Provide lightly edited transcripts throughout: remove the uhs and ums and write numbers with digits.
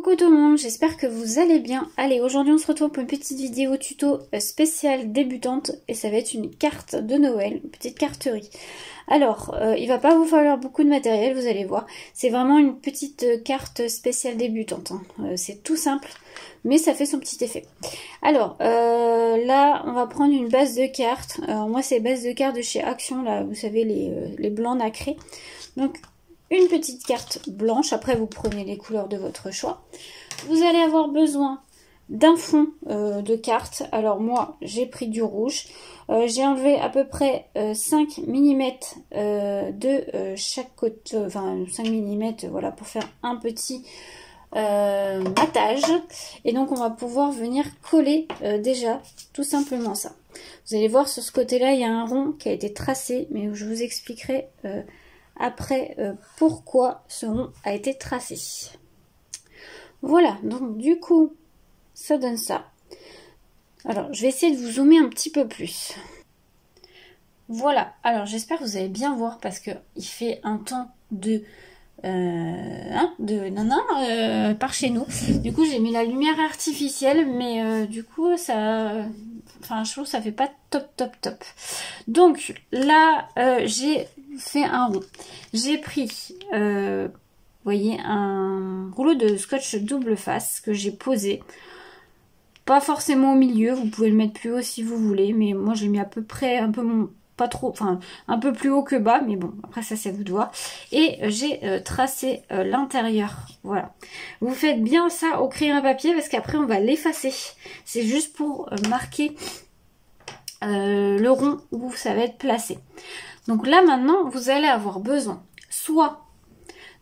Coucou tout le monde, j'espère que vous allez bien. Allez, aujourd'hui on se retrouve pour une petite vidéo tuto spéciale débutante et ça va être une carte de Noël, une petite carterie. Alors, il va pas vous falloir beaucoup de matériel, vous allez voir. C'est vraiment une petite carte spéciale débutante, hein. C'est tout simple, mais ça fait son petit effet. Alors, là, on va prendre une base de cartes. Alors, moi, c'est base de cartes de chez Action, là, vous savez, les blancs nacrés. Donc, une petite carte blanche, après vous prenez les couleurs de votre choix. Vous allez avoir besoin d'un fond de carte. Alors moi j'ai pris du rouge. J'ai enlevé à peu près 5 mm de chaque côté, enfin 5 mm voilà, pour faire un petit matage. Et donc on va pouvoir venir coller déjà tout simplement ça. Vous allez voir sur ce côté là il y a un rond qui a été tracé, mais je vous expliquerai après pourquoi ce rond a été tracé. Voilà, donc du coup ça donne ça. Alors je vais essayer de vous zoomer un petit peu plus. Voilà, alors j'espère que vous allez bien voir parce que il fait un temps de nanan par chez nous. Du coup j'ai mis la lumière artificielle, mais du coup ça, enfin je trouve que ça fait pas top. Donc là j'ai fait un rond. J'ai pris vous voyez, un rouleau de scotch double face que j'ai posé. Pas forcément au milieu, vous pouvez le mettre plus haut si vous voulez, mais moi j'ai mis à peu près un peu pas trop, enfin un peu plus haut que bas, mais bon, après ça c'est à vous de voir. Et j'ai tracé l'intérieur, voilà. Vous faites bien ça au crayon à papier parce qu'après on va l'effacer. C'est juste pour marquer le rond où ça va être placé. Donc là maintenant vous allez avoir besoin soit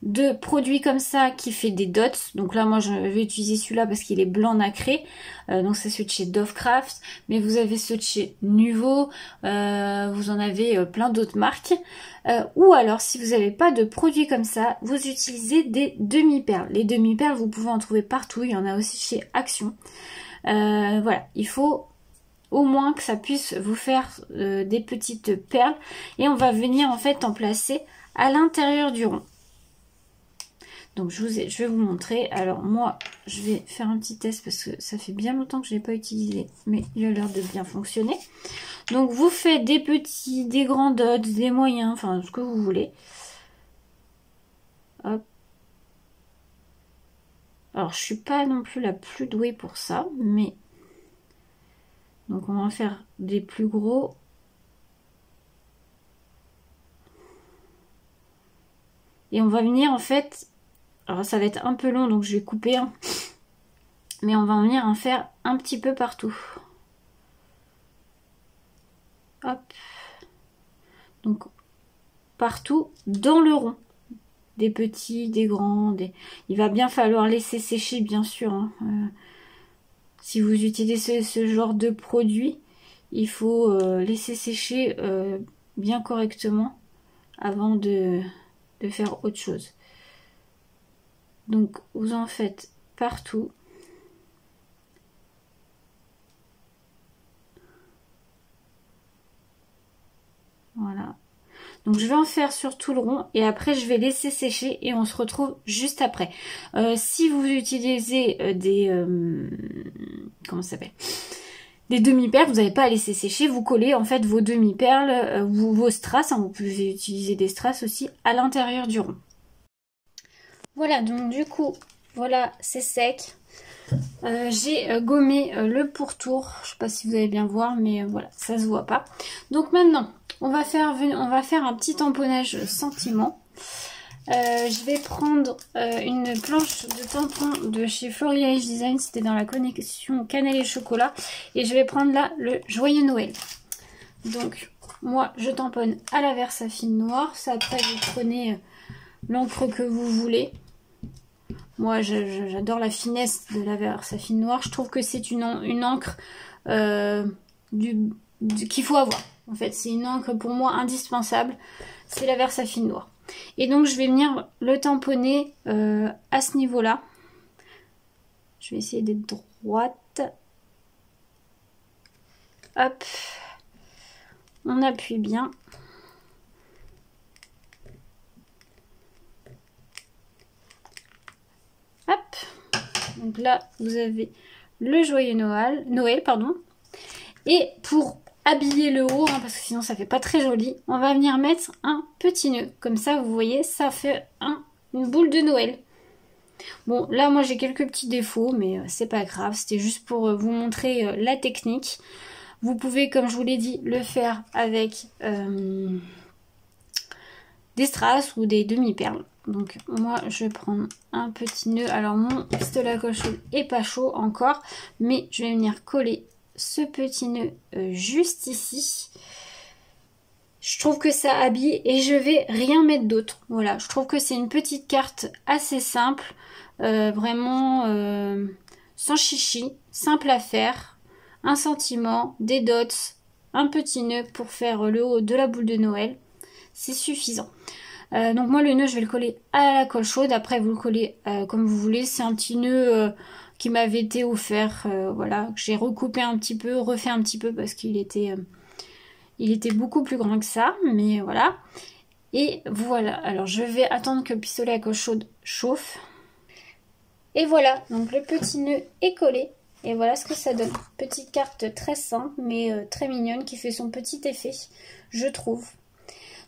de produits comme ça qui fait des dots. Donc là moi je vais utiliser celui-là parce qu'il est blanc nacré, donc c'est celui de chez Dovecraft, mais vous avez ceux de chez Nuvo, vous en avez plein d'autres marques, ou alors si vous n'avez pas de produits comme ça, vous utilisez des demi-perles. Les demi-perles vous pouvez en trouver partout, il y en a aussi chez Action. Voilà, il faut au moins que ça puisse vous faire des petites perles, et on va venir en fait en placer à l'intérieur du rond. Donc je vais vous montrer. Alors moi je vais faire un petit test parce que ça fait bien longtemps que je n'ai pas utilisé, mais il a l'air de bien fonctionner. Donc vous faites des petits, des grands dots, des moyens, enfin ce que vous voulez. Hop. Alors je suis pas non plus la plus douée pour ça, mais donc on va faire des plus gros. Et on va venir en fait, alors ça va être un peu long donc je vais couper, hein. Mais on va en venir en faire un petit peu partout. Hop. Donc partout dans le rond. Des petits, des grands, il va bien falloir laisser sécher bien sûr, hein. Si vous utilisez ce genre de produit, il faut laisser sécher bien correctement avant de faire autre chose. Donc vous en faites partout. Voilà. Donc je vais en faire sur tout le rond et après je vais laisser sécher et on se retrouve juste après. Si vous utilisez comment ça s'appelle, des demi-perles, vous n'avez pas à laisser sécher, vous collez en fait vos demi-perles, vos strass, hein, vous pouvez utiliser des strass aussi à l'intérieur du rond. Voilà, donc du coup, voilà, c'est sec. J'ai gommé le pourtour, je sais pas si vous allez bien voir, mais voilà, ça se voit pas. Donc maintenant, on va faire un petit tamponnage sentiment. Je vais prendre une planche de tampon de chez Florilège Design, c'était dans la collection cannelle et chocolat, et je vais prendre là le joyeux Noël. Donc moi je tamponne à la Versafine noire, ça après vous prenez l'encre que vous voulez. Moi j'adore la finesse de la Versafine noire, je trouve que c'est une encre qu'il faut avoir. En fait c'est une encre pour moi indispensable, c'est la Versafine noire. Et donc je vais venir le tamponner à ce niveau là. Je vais essayer d'être droite. Hop, on appuie bien. Hop, Donc là, vous avez le joyeux Noël, pardon. Et pour habiller le haut, parce que sinon ça fait pas très joli, on va venir mettre un petit nœud. Comme ça, vous voyez, ça fait une boule de Noël. Bon, là, moi, j'ai quelques petits défauts, mais c'est pas grave. C'était juste pour vous montrer la technique. Vous pouvez, comme je vous l'ai dit, le faire avec des strass ou des demi-perles. Donc, moi, je vais prendre un petit nœud. Alors, mon pistolet à colle chaude est pas chaud encore, mais je vais venir coller ce petit nœud juste ici. Je trouve que ça habille et je vais rien mettre d'autre. Voilà, je trouve que c'est une petite carte assez simple, vraiment sans chichi, simple à faire. Un sentiment, des dots, un petit nœud pour faire le haut de la boule de Noël. C'est suffisant. Donc moi le nœud je vais le coller à la colle chaude. Après vous le collez comme vous voulez. C'est un petit nœud qui m'avait été offert. Voilà, j'ai recoupé un petit peu, refait un petit peu parce qu'il était... il était beaucoup plus grand que ça, mais voilà. Et voilà, alors je vais attendre que le pistolet à colle chaude chauffe. Et voilà, donc le petit nœud est collé. Et voilà ce que ça donne. Petite carte très simple, mais très mignonne, qui fait son petit effet, je trouve.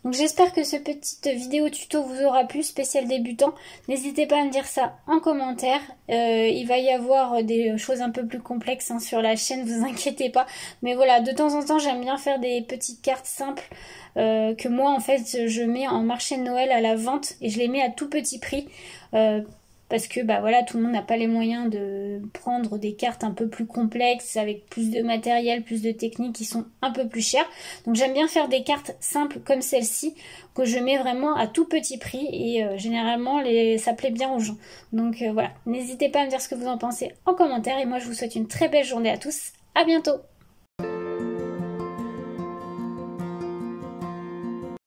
Donc j'espère que ce petite vidéo tuto vous aura plu, spécial débutant. N'hésitez pas à me dire ça en commentaire. Il va y avoir des choses un peu plus complexes sur la chaîne, vous inquiétez pas. Mais voilà, de temps en temps j'aime bien faire des petites cartes simples que moi en fait je mets en marché de Noël à la vente. Et je les mets à tout petit prix. Parce que bah voilà, tout le monde n'a pas les moyens de prendre des cartes un peu plus complexes avec plus de matériel, plus de techniques qui sont un peu plus chères. Donc j'aime bien faire des cartes simples comme celle-ci que je mets vraiment à tout petit prix et généralement ça plaît bien aux gens. Donc voilà, n'hésitez pas à me dire ce que vous en pensez en commentaire et moi je vous souhaite une très belle journée à tous. À bientôt!